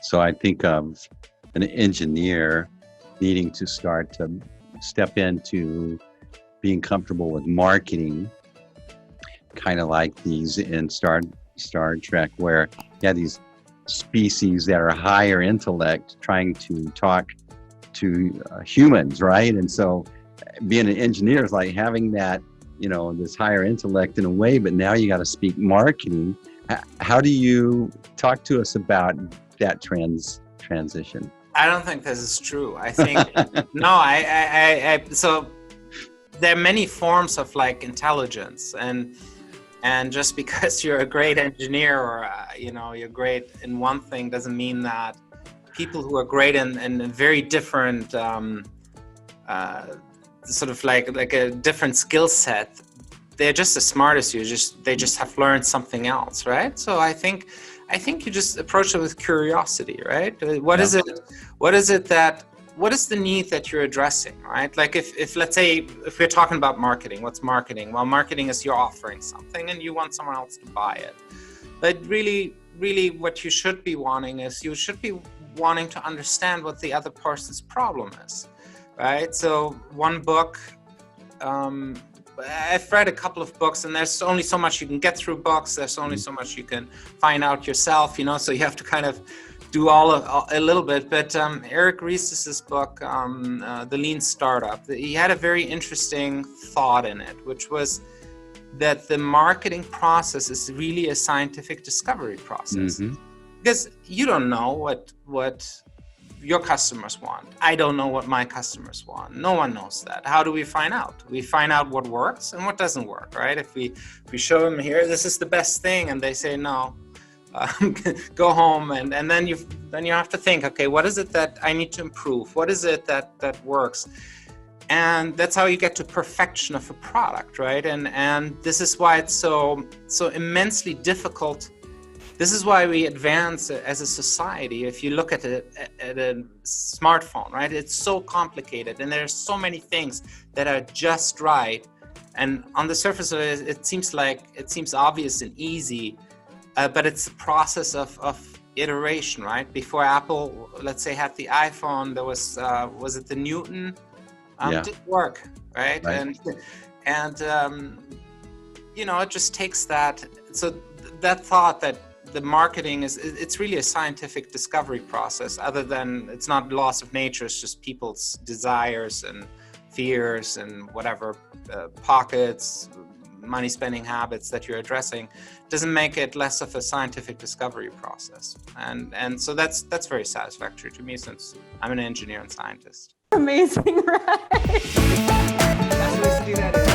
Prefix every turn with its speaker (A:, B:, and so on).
A: So I think of an engineer needing to start to step into being comfortable with marketing, kind of like these in Star Trek, where you have these species that are higher intellect trying to talk to humans, right? And so being an engineer is like having that, this higher intellect in a way, but now you got to speak marketing. How do you talk to us about that transition?
B: I don't think this is true. I think, so there are many forms of like intelligence, and just because you're a great engineer or, you're great in one thing doesn't mean that people who are great in very different, sort of like a different skill set, they're just as smart as you, they just have learned something else, right? So I think you just approach it with curiosity, right? What is the need that you're addressing, right? Like if let's say, if we're talking about marketing, what's marketing? Well, marketing is you're offering something and you want someone else to buy it. But really what you should be wanting is you should be wanting to understand what the other person's problem is, right? So one book, I've read a couple of books, and there's only so much you can get through books. There's only so much you can find out yourself, so you have to kind of do a little bit. But Eric Ries's book, The Lean Startup, he had a very interesting thought in it, which was that the marketing process is really a scientific discovery process. Mm-hmm. Because you don't know what your customers want. I don't know what my customers want. No one knows that. How do we find out? We find out what works and what doesn't work, right? If we show them here, this is the best thing, and they say no, go home, and then you have to think, okay, what is it that I need to improve? What is it that works? And that's how you get to perfection of a product, right? And this is why it's so immensely difficult. This is why we advance as a society. If you look at a smartphone, right? It's so complicated, and there's so many things that are just right. And on the surface of it, it seems obvious and easy, but it's a process of iteration, right? Before Apple, let's say, had the iPhone, there was it the Newton? Didn't work, right? And it just takes that. So that thought that the marketing it's really a scientific discovery process, other than it's not laws of nature, it's just people's desires and fears and whatever pockets, money spending habits that you're addressing, doesn't make it less of a scientific discovery process. And so that's very satisfactory to me, since I'm an engineer and scientist.
C: Amazing, right?
B: Best ways to do that is